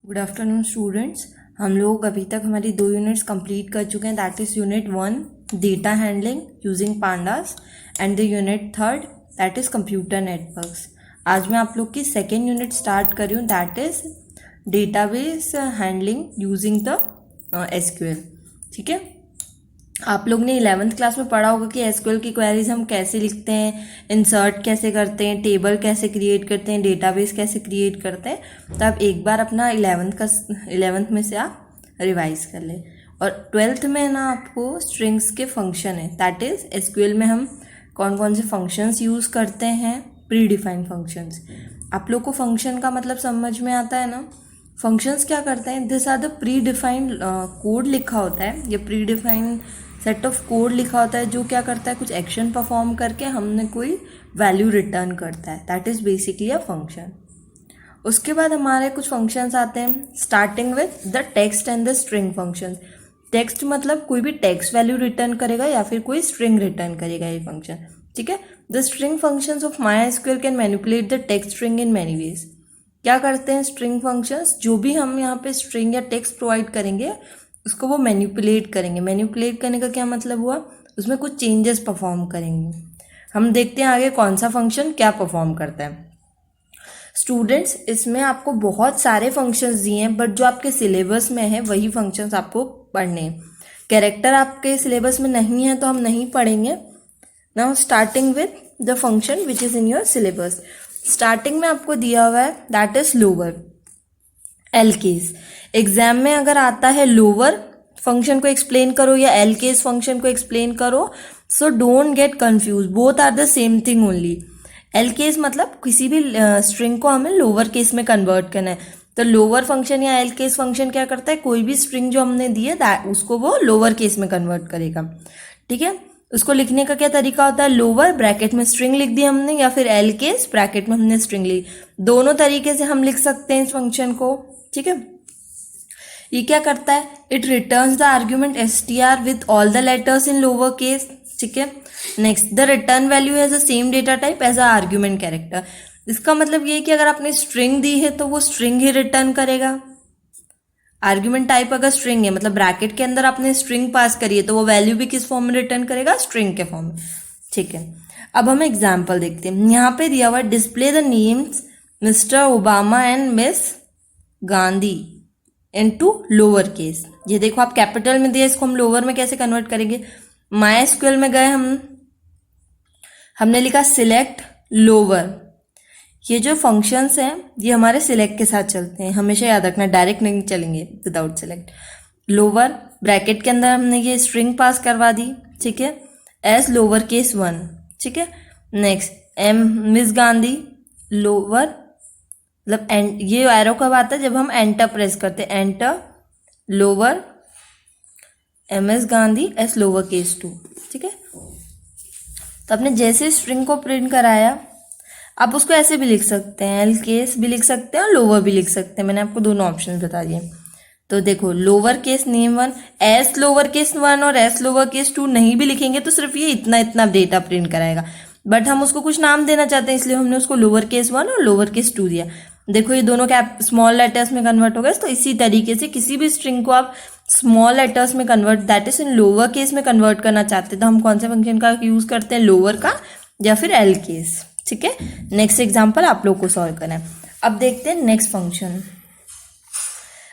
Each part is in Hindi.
Good afternoon students. हम लोग अभी तक हमारी 2 यूनिट्स कंप्लीट कर चुके हैं। That is unit 1 data handling using pandas and the unit 3 that is computer networks. आज मैं आप लोग की सेकेंड यूनिट स्टार्ट कर रही हूँ, that is database handling using the SQL. ठीक है, आप लोग ने 11th क्लास में पढ़ा होगा कि एसक्यूएल की क्वेरीज हम कैसे लिखते हैं, इंसर्ट कैसे करते हैं, टेबल कैसे क्रिएट करते हैं, डेटाबेस कैसे क्रिएट करते हैं। तो आप एक बार अपना 11th में से आप रिवाइज कर लें। और 12th में ना आपको स्ट्रिंग्स के फंक्शन है, दैट इज़ एसक्यूएल में हम कौन कौन से फंक्शंस यूज़ करते हैं, प्री डिफाइंड फंक्शंस। आप लोग को फंक्शन का मतलब समझ में आता है ना। फंक्शंस क्या करते हैं, this are the predefined code लिखा होता है, ये predefined set of code लिखा होता है जो क्या करता है, कुछ एक्शन परफॉर्म करके हमने कोई वैल्यू रिटर्न करता है, that is basically a function. उसके बाद हमारे कुछ फंक्शंस आते हैं, starting with the text and the string functions. Text मतलब कोई भी टेक्स्ट वैल्यू रिटर्न करेगा या फिर कोई स्ट्रिंग रिटर्न करेगा ये फंक्शन। ठीक है, the string functions of MySQL can manipulate the text string in many ways. क्या करते हैं स्ट्रिंग फंक्शंस, जो भी हम यहाँ पे स्ट्रिंग या टेक्स्ट प्रोवाइड करेंगे उसको वो मैनिपुलेट करेंगे। मैनिपुलेट करने का क्या मतलब हुआ, उसमें कुछ चेंजेस परफॉर्म करेंगे। हम देखते हैं आगे कौन सा फंक्शन क्या परफॉर्म करता है। स्टूडेंट्स, इसमें आपको बहुत सारे फंक्शंस दिए हैं, बट जो आपके सिलेबस में है वही फंक्शंस आपको पढ़ने हैं। कैरेक्टर आपके सिलेबस में नहीं है तो हम नहीं पढ़ेंगे। Now starting with the function which is in your syllabus. Starting में आपको दिया हुआ है that is lower L case. Exam में अगर आता है लोअर फंक्शन को एक्सप्लेन करो या एल केस फंक्शन को एक्सप्लेन करो, so don't get confuse, both are the same thing only. L case मतलब किसी भी स्ट्रिंग को हमें लोअर केस में कन्वर्ट करना है, तो लोअर फंक्शन या एल केस फंक्शन क्या करता है, कोई भी स्ट्रिंग जो हमने दी है उसको वो लोअर केस में कन्वर्ट करेगा। ठीक है, उसको लिखने का क्या तरीका होता है, लोअर ब्रैकेट में स्ट्रिंग लिख दी हमने या फिर एल केस ब्रैकेट में हमने स्ट्रिंग ली, दोनों तरीके से हम लिख सकते हैं इस फंक्शन को। ठीक है, ये क्या करता है, it returns the argument str with all the letters in lower case. ठीक है, next the return value has the same data type as a argument character. इसका मतलब ये है कि अगर आपने स्ट्रिंग दी है तो वो स्ट्रिंग ही रिटर्न करेगा। आर्ग्यूमेंट टाइप अगर स्ट्रिंग है मतलब ब्रैकेट के अंदर आपने स्ट्रिंग पास करी है तो वो वैल्यू भी किस फॉर्म में रिटर्न करेगा, स्ट्रिंग के फॉर्म में। ठीक है, अब हम एग्जाम्पल देखते हैं। यहाँ पे दिया हुआ display the names mister Obama and miss Gandhi into lower case. ये देखो आप कैपिटल में दिया, इसको हम लोअर में कैसे कन्वर्ट करेंगे। MySQL में गए हमने लिखा सिलेक्ट लोअर। ये जो फंक्शंस हैं ये हमारे सिलेक्ट के साथ चलते हैं, हमेशा याद रखना, डायरेक्ट नहीं चलेंगे विदाउट सिलेक्ट। लोअर ब्रैकेट के अंदर हमने ये स्ट्रिंग पास करवा दी। ठीक है, एस लोअर केस 1। ठीक है, next M miss Gandhi lower, मतलब ये एरो कब आता है, जब हम एंटर प्रेस करते हैं, enter lower M S Gandhi S lower case 2। ठीक है, तो आपने जैसे स्ट्रिंग को प्रिंट कराया आप उसको ऐसे भी लिख सकते हैं, एल केस भी लिख सकते हैं और लोअर भी लिख सकते हैं। मैंने आपको दोनों ऑप्शन बता दिए। तो देखो lower case name 1 S lower case 1 और एस लोअर केस 2 नहीं भी लिखेंगे तो सिर्फ ये इतना इतना डेटा प्रिंट कराएगा, बट हम उसको कुछ नाम देना चाहते हैं इसलिए हमने उसको लोअर केस 1 और लोअर केस 2 दिया। देखो ये दोनों कैप स्मॉल लेटर्स में कन्वर्ट हो गए। तो इसी तरीके से किसी भी स्ट्रिंग को आप स्मॉल लेटर्स में convert that is in lower case में कन्वर्ट करना चाहते हैं तो हम कौन से फंक्शन का यूज करते हैं, लोअर का या फिर एल केस। ठीक है, नेक्स्ट एग्जांपल आप लोग को सॉल्व करना है। अब देखते हैं नेक्स्ट फंक्शन।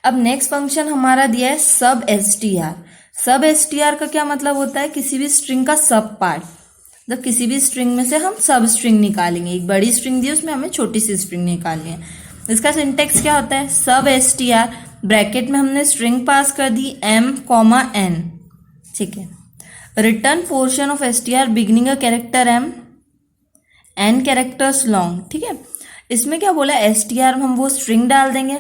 अब नेक्स्ट फंक्शन हमारा दिया है सब str। सब str का क्या मतलब होता है, किसी भी स्ट्रिंग का सब पार्ट, मतलब किसी भी स्ट्रिंग में से हम सब स्ट्रिंग निकालेंगे। एक बड़ी स्ट्रिंग दी उसमें हमें छोटी सी स्ट्रिंग निकालनी है। इसका सिंटेक्स क्या होता है, सब str ब्रैकेट में हमने स्ट्रिंग पास कर दी m, n। ठीक है, return portion of str beginning a character m n characters long. ठीक है, इसमें क्या बोला, str में हम वो स्ट्रिंग डाल देंगे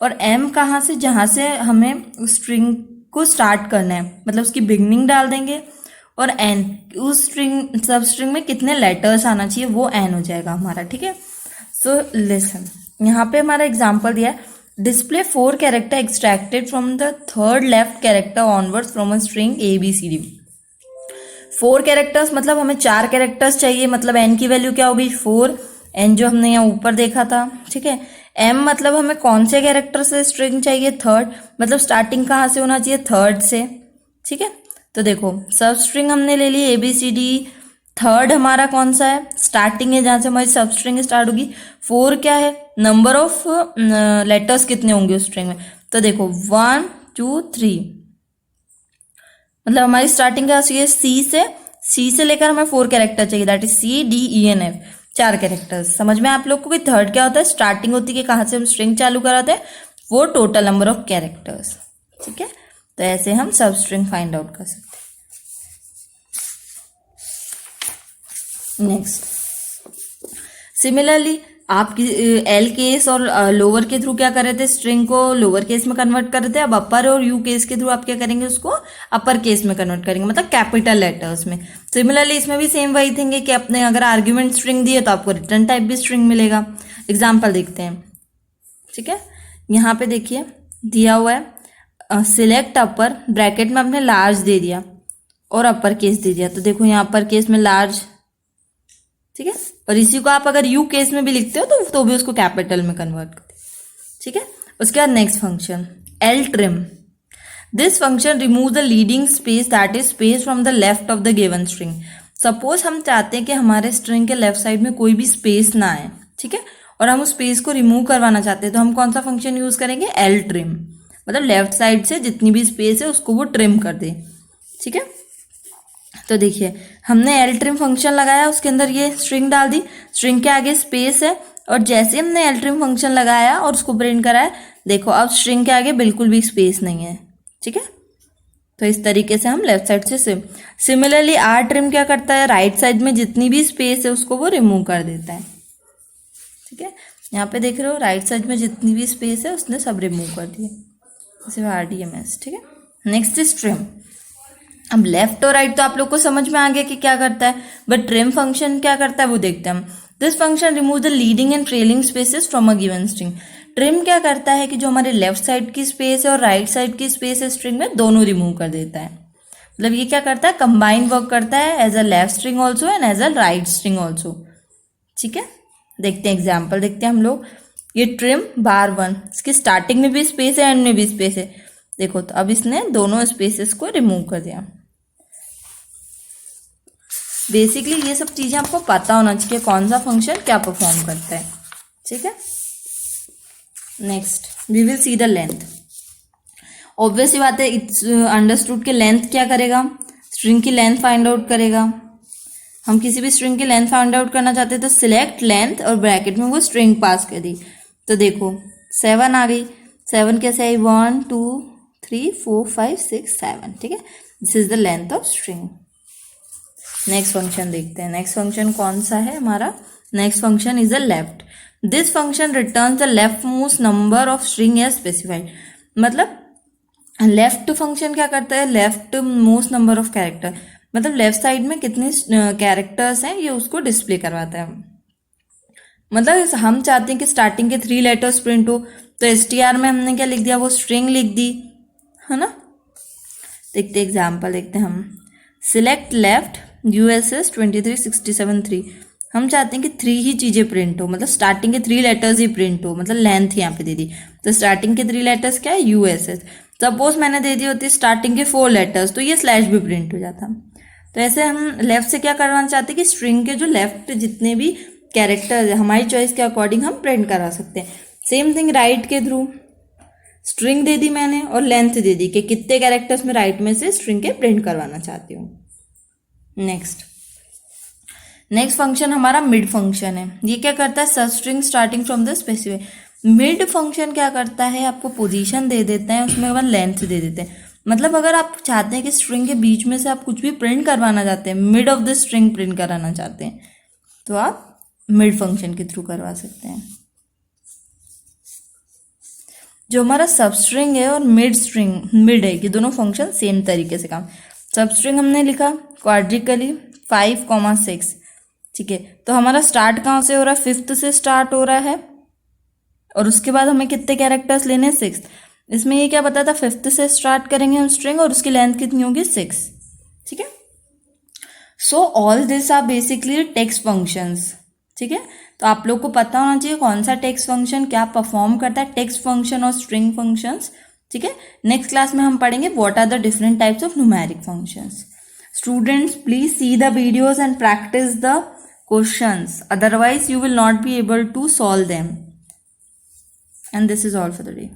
और m कहाँ से, जहाँ से हमें उस स्ट्रिंग को स्टार्ट करना है, मतलब उसकी बिगिनिंग डाल देंगे, और n उस स्ट्रिंग सब स्ट्रिंग में कितने लेटर्स आना चाहिए वो n हो जाएगा हमारा। ठीक है, सो लिसन, यहाँ पे हमारा एग्जाम्पल दिया है, display 4 character extracted from the third left character onwards from a string ABCD। 4 characters मतलब हमें 4 कैरेक्टर्स चाहिए, मतलब n की वैल्यू क्या होगी 4, n जो हमने यहाँ ऊपर देखा था। ठीक है, एम मतलब हमें कौन से कैरेक्टर से स्ट्रिंग चाहिए, थर्ड, मतलब स्टार्टिंग कहाँ से होना चाहिए, थर्ड से, ठीक है। तो देखो सब स्ट्रिंग हमने ले ली ABCD, थर्ड हमारा कौन सा है, स्टार्टिंग है जहां से हमारी सब स्ट्रिंग स्टार्ट होगी। फोर क्या है, नंबर ऑफ लेटर्स कितने होंगे उस स्ट्रिंग में, तो देखो 1 2 3, मतलब हमारी स्टार्टिंग क्या चाहिए, सी से लेकर हमें 4 कैरेक्टर चाहिए, दैट इज CDENF, 4 कैरेक्टर्स। समझ में आप लोग को कि थर्ड क्या होता है, स्टार्टिंग होती है कि कहाँ से हम स्ट्रिंग चालू कराते हैं, वो टोटल नंबर ऑफ कैरेक्टर्स, ठीक है। तो ऐसे हम सब स्ट्रिंग फाइंड आउट कर सकते हैं। नेक्स्ट, सिमिलरली आप एल केस और लोअर के थ्रू क्या कर रहे थे, स्ट्रिंग को लोअर केस में कन्वर्ट कर रहे थे। अब अपर और यू केस के थ्रू आप क्या करेंगे, उसको अपर केस में कन्वर्ट करेंगे, मतलब कैपिटल लेटर्स में। सिमिलरली इसमें भी सेम वही थिंग है कि अपने अगर आर्ग्यूमेंट स्ट्रिंग दिए तो आपको रिटर्न टाइप भी स्ट्रिंग मिलेगा। एग्जाम्पल देखते हैं, ठीक है। यहाँ पे देखिए दिया हुआ है सिलेक्ट अपर, ब्रैकेट में आपने लार्ज दे दिया और अपर केस दे दिया, तो देखो यहाँ अपर केस में लार्ज, ठीक है। और इसी को आप अगर यू केस में भी लिखते हो तो भी उसको कैपिटल में कन्वर्ट करते, ठीक है। उसके बाद next function L trim, this function remove the leading space that is space from the left of the given string. Suppose हम चाहते हैं कि हमारे स्ट्रिंग के लेफ्ट साइड में कोई भी स्पेस ना आए, ठीक है, और हम उस स्पेस को रिमूव करवाना चाहते हैं, तो हम कौन सा फंक्शन यूज करेंगे, एल ट्रिम, मतलब लेफ्ट साइड से जितनी भी स्पेस है उसको वो ट्रिम कर दे, ठीक है। तो देखिए हमने एल ट्रिम फंक्शन लगाया, उसके अंदर ये स्ट्रिंग डाल दी, स्ट्रिंग के आगे स्पेस है, और जैसे हमने एल ट्रिम फंक्शन लगाया और उसको प्रिंट कराया, देखो अब स्ट्रिंग के आगे बिल्कुल भी स्पेस नहीं है, ठीक है। तो इस तरीके से हम लेफ्ट साइड से सिमिलरली आर ट्रिम क्या करता है, राइट साइड में जितनी भी स्पेस है उसको वो रिमूव कर देता है, ठीक है। यहाँ पे देख रहे हो राइट साइड में जितनी भी स्पेस है उसने सब रिमूव कर दिया, जैसे RDMS, ठीक है। Next is trim. अब लेफ्ट और राइट तो आप लोग को समझ में आ गया कि क्या करता है, बट ट्रिम फंक्शन क्या करता है वो देखते हैं हम। This function remove the leading and trailing spaces from a given string. Trim क्या करता है कि जो हमारे लेफ्ट साइड की स्पेस है और राइट साइड की स्पेस है स्ट्रिंग में, दोनों रिमूव कर देता है। मतलब ये क्या करता है, कंबाइन वर्क करता है as a left string also and as a right string also, ठीक है। देखते हैं एग्जाम्पल, देखते हैं हम लोग। ये ट्रिम बार 1, इसकी स्टार्टिंग में भी स्पेस है एंड में भी स्पेस है, देखो तो अब इसने दोनों स्पेसेस को रिमूव कर दिया। बेसिकली ये सब चीजें आपको पता होना चाहिए, कौन सा फंक्शन क्या परफॉर्म करता है, ठीक है। Next we will see the length. Obvious ही बात है, इट्स अंडरस्टूड के लेंथ क्या करेगा, स्ट्रिंग की लेंथ फाइंड आउट करेगा। हम किसी भी स्ट्रिंग की लेंथ फाइंड आउट करना चाहते हैं तो सिलेक्ट लेंथ और ब्रैकेट में वो स्ट्रिंग पास कर दी, तो देखो 7 आ गई। 7 कैसे आई, 1 2 3 4 5 6 7, ठीक है। This is the length of string. Next function देखते हैं, नेक्स्ट फंक्शन कौन सा है हमारा, next function is a left. This function returns the leftmost number of string as specified. मतलब लेफ्ट फंक्शन क्या करता है, leftmost number of character, मतलब लेफ्ट साइड में कितने कैरेक्टर्स हैं ये उसको डिस्प्ले करवाता है। मतलब हम चाहते हैं कि स्टार्टिंग के 3 लेटर्स प्रिंट हो, तो STR में हमने क्या लिख दिया, वो स्ट्रिंग लिख दी, है ना। देखते एग्जाम्पल देखते हैं हम। सिलेक्ट लेफ्ट USS 23673, हम चाहते हैं कि 3 ही चीजें प्रिंट हो, मतलब स्टार्टिंग के 3 लेटर्स ही प्रिंट हो, मतलब लेंथ यहाँ पे दे दी, तो स्टार्टिंग के 3 लेटर्स क्या है, USS। सपोज मैंने दे दी होती स्टार्टिंग के 4 लेटर्स, तो ये स्लैश भी प्रिंट हो जाता। तो ऐसे हम लेफ्ट से क्या करना चाहते हैं कि स्ट्रिंग के जो लेफ्ट जितने भी कैरेक्टर्स है हमारी चॉइस के अकॉर्डिंग हम प्रिंट करा सकते हैं। सेम थिंग राइट के थ्रू, स्ट्रिंग दे दी मैंने और लेंथ दे दी कि कितने कैरेक्टर्स में राइट में से स्ट्रिंग के प्रिंट करवाना चाहती हूँ। नेक्स्ट फंक्शन हमारा मिड फंक्शन है। ये क्या करता है, सब string starting from the specify. Mid function क्या करता है, आपको पोजीशन दे देते हैं, उसमें बाद लेंथ दे देते हैं। मतलब अगर आप चाहते हैं कि स्ट्रिंग के बीच में से आप कुछ भी प्रिंट करवाना चाहते हैं, mid of the string print कराना चाहते हैं, तो आप मिड फंक्शन के थ्रू करवा सकते हैं। जो हमारा सब स्ट्रिंग है और मिड है, ये दोनों फंक्शन सेम तरीके से काम। सब स्ट्रिंग हमने लिखा क्वाड्रिकली 5,6, ठीक है। तो हमारा स्टार्ट कहाँ से हो रहा है, 5th से स्टार्ट हो रहा है, और उसके बाद हमें कितने कैरेक्टर्स लेने हैं, 6। इसमें ये क्या बताया था, 5th से स्टार्ट करेंगे हम स्ट्रिंग और उसकी लेंथ कितनी होगी, 6, ठीक है। So all this are basically text functions, ठीक है, तो आप लोग को पता होना चाहिए कौन सा टेक्स्ट फंक्शन क्या परफॉर्म करता है, टेक्स्ट फंक्शन और स्ट्रिंग फंक्शंस। ठीक है, नेक्स्ट क्लास में हम पढ़ेंगे what are the different types of numeric functions. Students please see the videos and practice the questions, otherwise you will not be able to solve them. And this is all for the day.